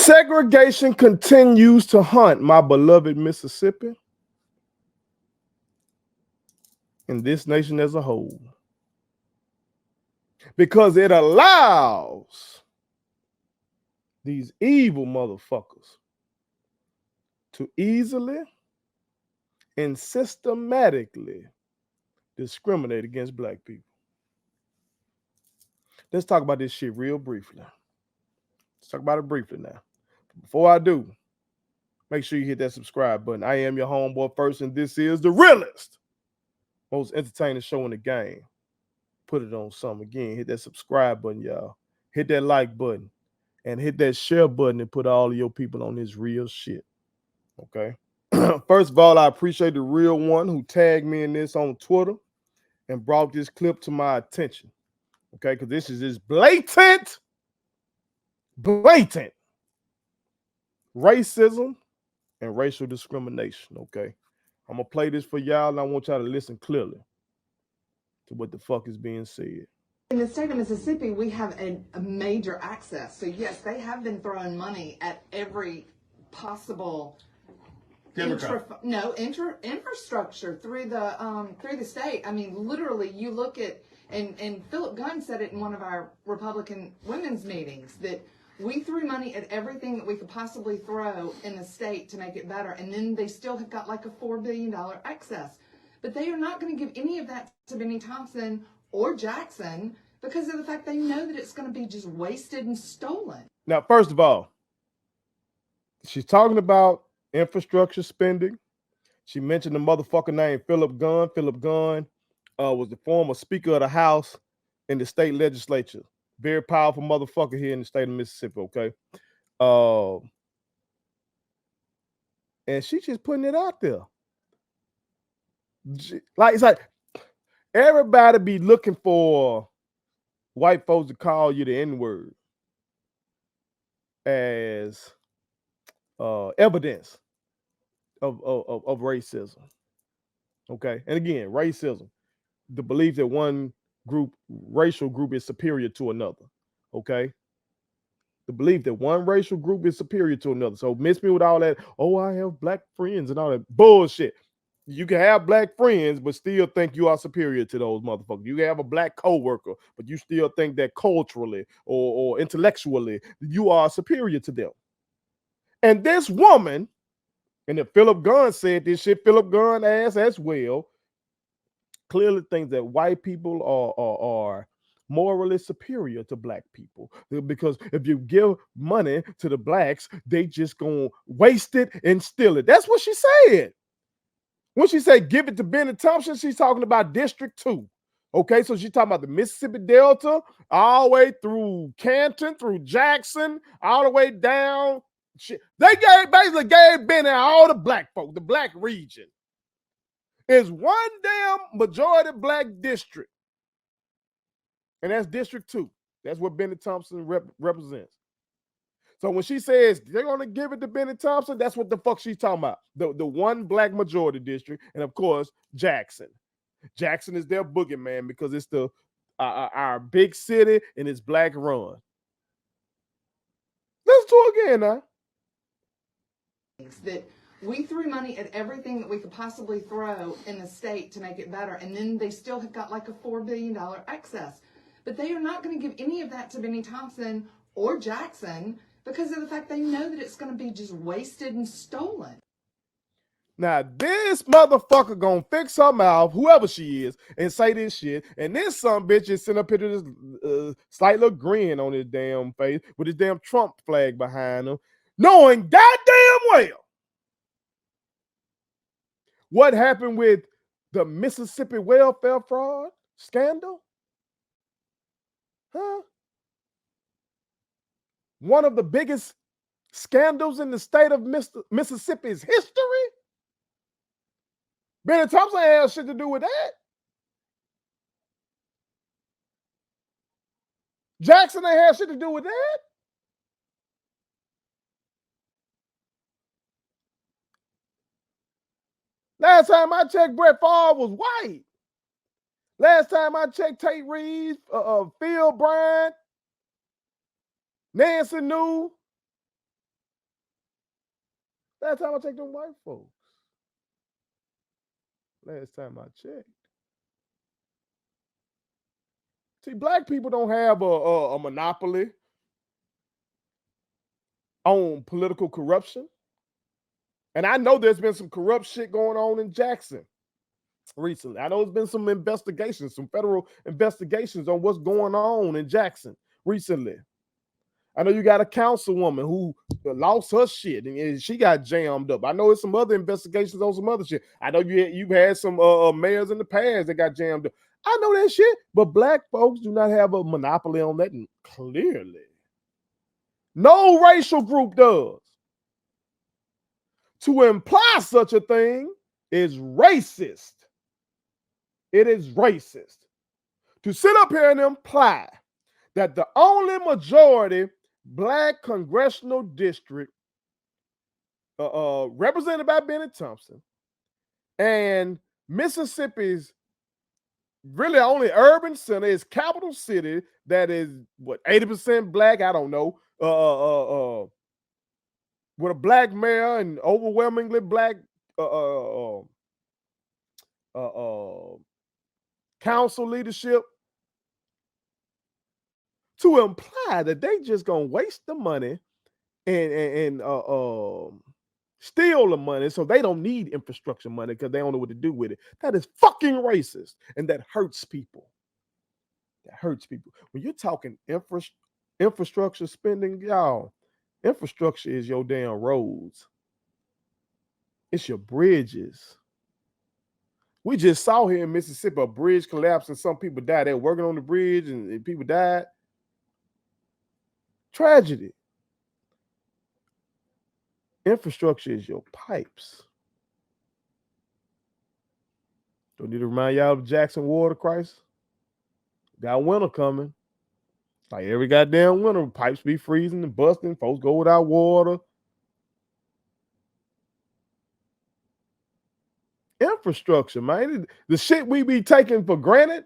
Segregation continues to haunt my beloved Mississippi and this nation as a whole because it allows these evil motherfuckers to easily and systematically discriminate against black people. Let's talk about this shit real briefly. Let's talk about it briefly now. Before I do, make sure you hit that subscribe button. I am your homeboy first, and this is the realest, most entertaining show in the game. Put it on some again. Hit that subscribe button, y'all. Hit that like button. And hit that share button and put all of your people on this real shit. Okay? First of all, I appreciate the real one who tagged me in this on Twitter and brought this clip to my attention. Okay? Because this is just blatant racism and racial discrimination. Okay? I'm going to play this for y'all, and I want y'all to listen clearly to what the fuck is being said. In the state of Mississippi, we have a major access. So yes, they have been throwing money at every possible infrastructure through the state. I mean, literally, you look at and Philip Gunn said it in one of our Republican women's meetings that we threw money at everything that we could possibly throw in the state to make it better, and then they still have got like a $4 billion excess. But they are not going to give any of that to Benny Thompson or Jackson because of the fact they know that it's going to be just wasted and stolen. Now, first of all, she's talking about infrastructure spending. She mentioned the motherfucker named Philip Gunn. Philip Gunn was the former Speaker of the House in the state legislature. Very powerful motherfucker here in the state of Mississippi, okay? And she's just putting it out there. It's like everybody be looking for white folks to call you the N-word as evidence of racism. Okay. And again, racism, the belief that one racial group is superior to another. Okay. The belief that one racial group is superior to another. So miss me with all that, oh, I have black friends and all that bullshit. You can have black friends, but still think you are superior to those motherfuckers. You can have a black coworker, but you still think that culturally or intellectually you are superior to them. And this woman, and if Philip Gunn said this shit, Philip Gunn asked as well, clearly thinks that white people are morally superior to black people because if you give money to the blacks, they just gonna waste it and steal it. That's what she said. When she said give it to Benny Thompson, she's talking about District 2. Okay, so she's talking about the Mississippi Delta, all the way through Canton, through Jackson, all the way down. They basically gave Benny all the black folk, the black region. It's one damn majority black district. And that's District 2. That's what Benny Thompson represents. So when she says they're going to give it to Benny Thompson, that's what the fuck she's talking about. The one black majority district. And of course, Jackson. Jackson is their boogeyman because it's our big city and it's black run. Let's do it again now. That we threw money at everything that we could possibly throw in the state to make it better. And then they still have got like a $4 billion excess. But they are not going to give any of that to Benny Thompson or Jackson because of the fact they know that it's going to be just wasted and stolen. Now, this motherfucker gonna fix her mouth, whoever she is, and say this shit. And this some bitch is sitting up here with this slight little grin on his damn face with his damn Trump flag behind him, knowing goddamn well what happened with the Mississippi welfare fraud scandal. Huh? One of the biggest scandals in the state of Mississippi's history. Benny Thompson had shit to do with that. Jackson ain't had shit to do with that. Last time I checked, Brett Favre was white. Last time I checked, Tate Reeves, Phil Bryant, Nancy New, Last time I checked them white folks. Last time I checked. See, black people don't have a monopoly on political corruption. And I know there's been some corrupt shit going on in Jackson recently. I know there's been some investigations, some federal investigations on what's going on in Jackson recently. I know you got a councilwoman who lost her shit and she got jammed up. I know there's some other investigations on some other shit. I know you've had some mayors in the past that got jammed up. I know that shit, but black folks do not have a monopoly on that clearly. No racial group does. To imply such a thing is racist. It is racist. To sit up here and imply that the only majority black congressional district represented by Benny Thompson and Mississippi's really only urban center is capital city that is what 80% black. I don't know. With a black mayor and overwhelmingly black council leadership, to imply that they just gonna waste the money and steal the money so they don't need infrastructure money because they don't know what to do with it. That is fucking racist, and that hurts people. That hurts people. When you're talking infrastructure spending, y'all, infrastructure is your damn roads. It's your bridges. We just saw here in Mississippi a bridge collapse and some people died. They were working on the bridge and people died. Tragedy. Infrastructure is your pipes. Don't need to remind y'all of the Jackson water crisis. Got winter coming. Like every goddamn winter, pipes be freezing and busting. Folks go without water. Infrastructure, man. The shit we be taking for granted.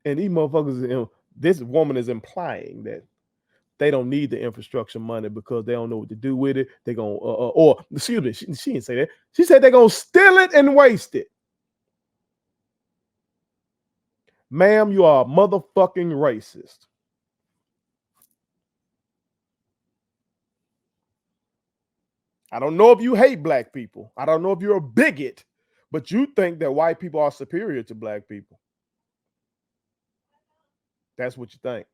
And these motherfuckers, this woman is implying that they don't need the infrastructure money because they don't know what to do with it. They're going to, or excuse me, she didn't say that. She said they're going to steal it and waste it. Ma'am, you are a motherfucking racist. I don't know if you hate black people. I don't know if you're a bigot, but you think that white people are superior to black people. That's what you think.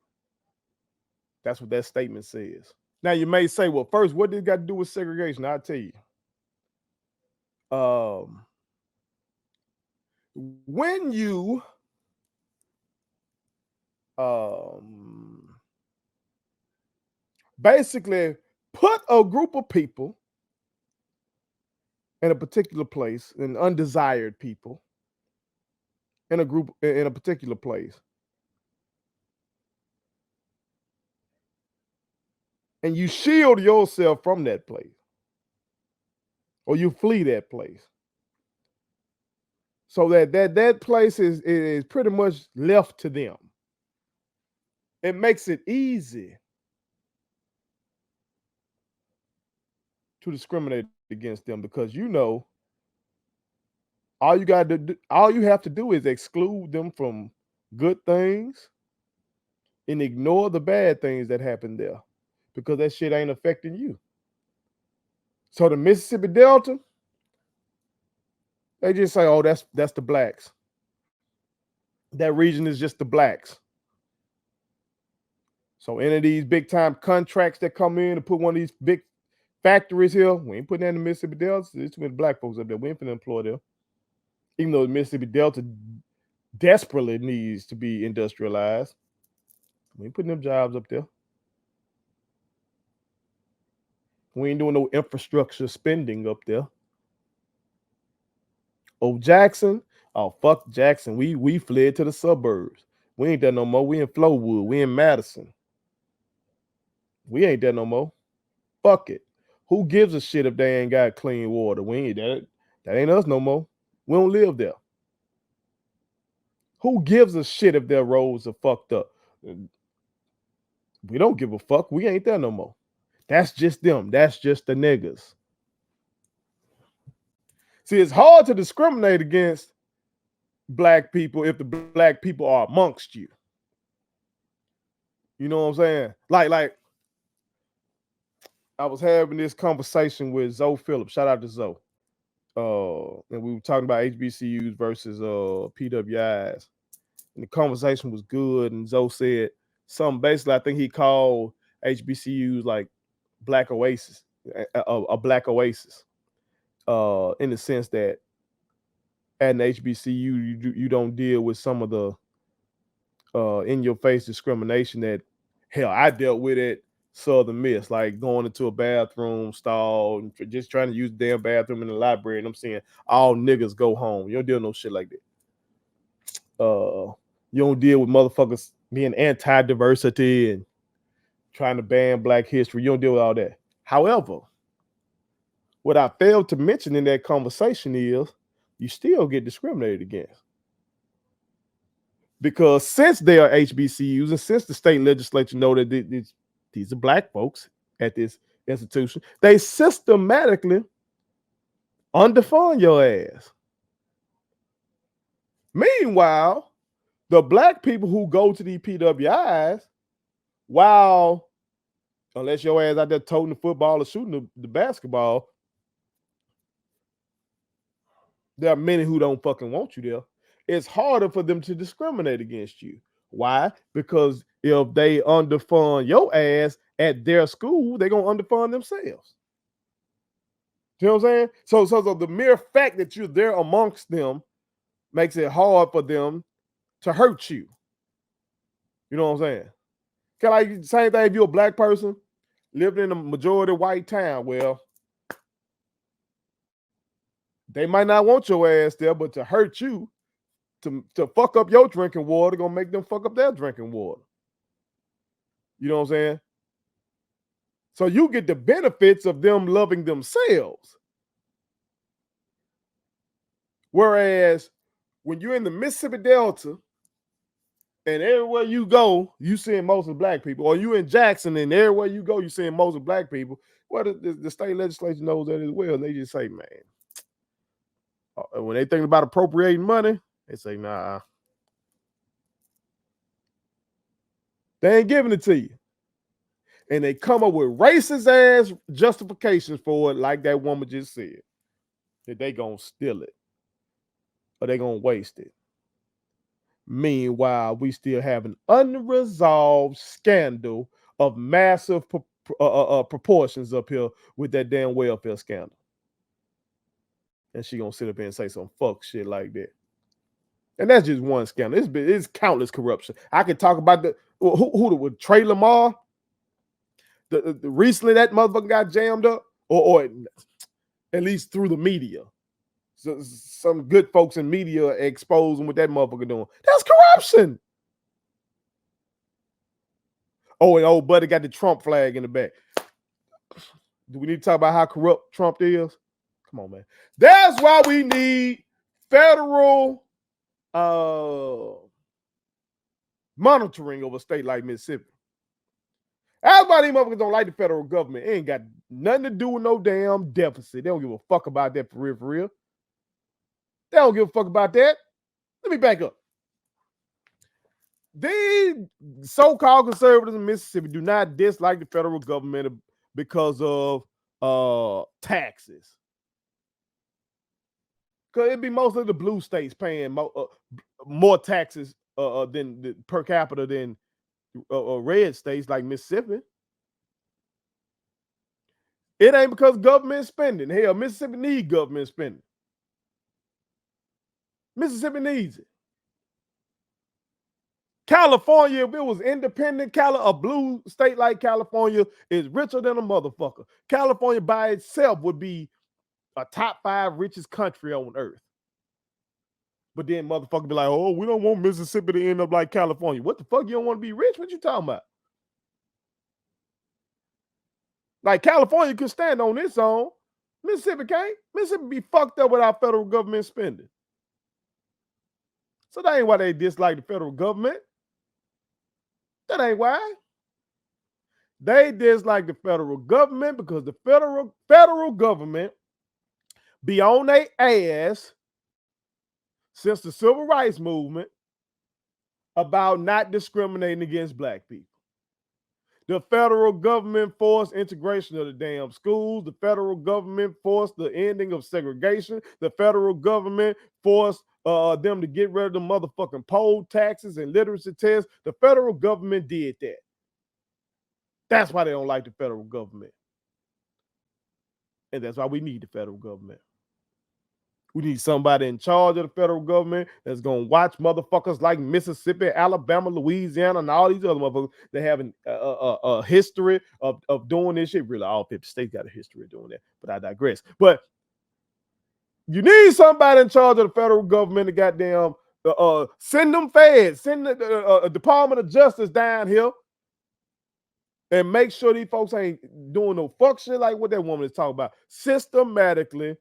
That's what that statement says. Now you may say, well, first, what did it got to do with segregation? I'll tell you. When you basically put a group of people in a particular place, and undesired people in a particular place, and you shield yourself from that place, or you flee that place, so that place is pretty much left to them. It makes it easy to discriminate against them because all you have to do is exclude them from good things and ignore the bad things that happen there because that shit ain't affecting you. So the Mississippi Delta, they just say, oh, that's the blacks. That region is just the blacks. So any of these big time contracts that come in to put one of these big factories here, we ain't putting that in the Mississippi Delta. It's with black folks up there. We ain't finna employ them. Even though the Mississippi Delta desperately needs to be industrialized, we ain't putting them jobs up there. We ain't doing no infrastructure spending up there. Oh, Jackson. Oh, fuck Jackson. We fled to the suburbs. We ain't there no more. We in Flowood. We in Madison. We ain't there no more. Fuck it. Who gives a shit if they ain't got clean water? We ain't that ain't us no more. We don't live there. Who gives a shit if their roads are fucked up? We don't give a fuck. We ain't there no more. That's just them. That's just the niggas. See, it's hard to discriminate against black people if the black people are amongst you. You know what I'm saying? Like I was having this conversation with Zoe Phillips. Shout out to Zoe. And we were talking about HBCUs versus PWIs. And the conversation was good. And Zoe said something basically, I think he called HBCUs like black oasis, a black oasis. In the sense that at an HBCU, you don't deal with some of the in your face discrimination that hell I dealt with at Southern Miss, like going into a bathroom stall and just trying to use the damn bathroom in the library, and I'm saying all niggas go home. You don't deal with no shit like that. You don't deal with motherfuckers being anti-diversity and trying to ban Black history. You don't deal with all that. However, what I failed to mention in that conversation is you still get discriminated against. Because since they are HBCUs and since the state legislature know that these are black folks at this institution, they systematically underfund your ass. Meanwhile, the black people who go to these PWIs, while unless your ass out there toting the football or shooting the basketball, there are many who don't fucking want you there. It's harder for them to discriminate against you. Why? Because if they underfund your ass at their school, they're gonna underfund themselves. You know what I'm saying? So the mere fact that you're there amongst them makes it hard for them to hurt you. You know what I'm saying? Kind of like same thing if you're a black person living in a majority white town. Well, they might not want your ass there, but to hurt you, to fuck up your drinking water, gonna make them fuck up their drinking water. You know what I'm saying? So you get the benefits of them loving themselves. Whereas when you're in the Mississippi Delta and everywhere you go, you seeing mostly black people, or you in Jackson and everywhere you go, you seeing mostly black people. Well, the state legislature knows that as well. They just say, man, when they think about appropriating money, they say, nah, they ain't giving it to you. And they come up with racist ass justifications for it, like that woman just said, that they gonna steal it or they gonna waste it. Meanwhile, we still have an unresolved scandal of massive proportions up here with that damn welfare scandal. And she gonna sit up here and say some fuck shit like that. And that's just one scandal. It's countless corruption. I could talk about who with Trey Lamar. The recently that motherfucker got jammed up, or at least through the media. So some good folks in media exposing what that motherfucker doing. That's corruption. Oh, and old buddy got the Trump flag in the back. Do we need to talk about how corrupt Trump is? Come on, man. That's why we need federal monitoring of a state like Mississippi. Everybody motherfuckers don't like the federal government. It ain't got nothing to do with no damn deficit. They don't give a fuck about that for real, for real. They don't give a fuck about that. Let me back up. These so-called conservatives in Mississippi do not dislike the federal government because of taxes. Because it'd be mostly the blue states paying more taxes than per capita than red states like Mississippi. It ain't because government spending. Hell, Mississippi needs government spending. Mississippi needs it. California, if it was independent, a blue state like California is richer than a motherfucker. California by itself would be a top 5 richest country on earth. But then motherfucker be like, oh, we don't want Mississippi to end up like California. What the fuck? You don't want to be rich? What you talking about? Like California could stand on its own. Mississippi can't. Mississippi be fucked up without federal government spending. So that ain't why they dislike the federal government. That ain't why. They dislike the federal government because the federal government be on their ass since the civil rights movement about not discriminating against black people. The federal government forced integration of the damn schools. The federal government forced the ending of segregation. The federal government forced them to get rid of the motherfucking poll taxes and literacy tests. The federal government did that. That's why they don't like the federal government. And that's why we need the federal government. We need somebody in charge of the federal government that's going to watch motherfuckers like Mississippi, Alabama, Louisiana, and all these other motherfuckers that have a history of doing this shit. Really, all 50 states got a history of doing that, but I digress. But you need somebody in charge of the federal government to goddamn send them feds, send the Department of Justice down here and make sure these folks ain't doing no fuck shit like what that woman is talking about. Systematically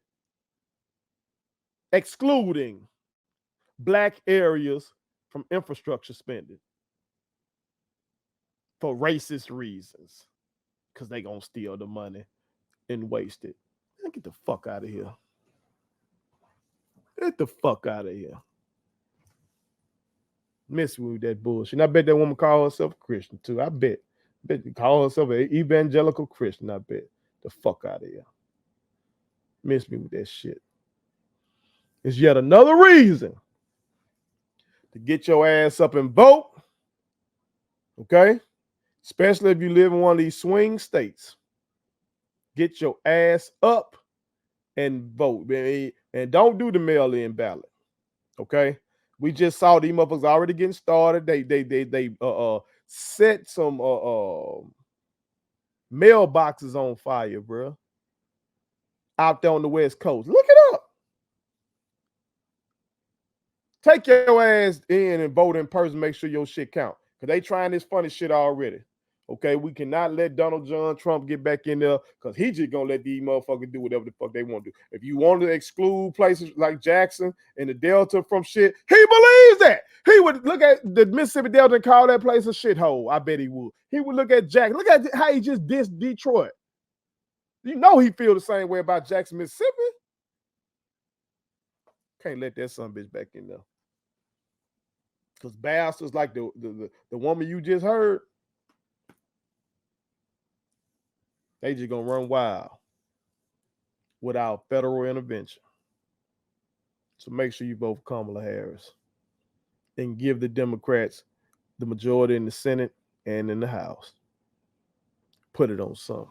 excluding black areas from infrastructure spending for racist reasons because they gonna steal the money and waste it. Get the fuck out of here. Get the fuck out of here. Miss me with that bullshit. And I bet that woman call herself a Christian too. I bet she call herself an evangelical Christian. I bet. The fuck out of here. Miss me with that shit. It's yet another reason to get your ass up and vote. Okay? Especially if you live in one of these swing states. Get your ass up and vote. And don't do the mail-in ballot. Okay? We just saw these motherfuckers already getting started. They set some mailboxes on fire, bro. Out there on the West Coast. Look it up. Take your ass in and vote in person. Make sure your shit count. Because they trying this funny shit already. Okay, we cannot let Donald John Trump get back in there because he just gonna let these motherfuckers do whatever the fuck they want to do. If you want to exclude places like Jackson and the Delta from shit, he believes that. He would look at the Mississippi Delta and call that place a shithole. I bet he would. He would look at Jackson. Look at how he just dissed Detroit. You know he feel the same way about Jackson, Mississippi. Can't let that son bitch back in there. Because bastards like the woman you just heard, they just gonna run wild without federal intervention. So make sure you vote for Kamala Harris and give the Democrats the majority in the Senate and in the House. Put it on something.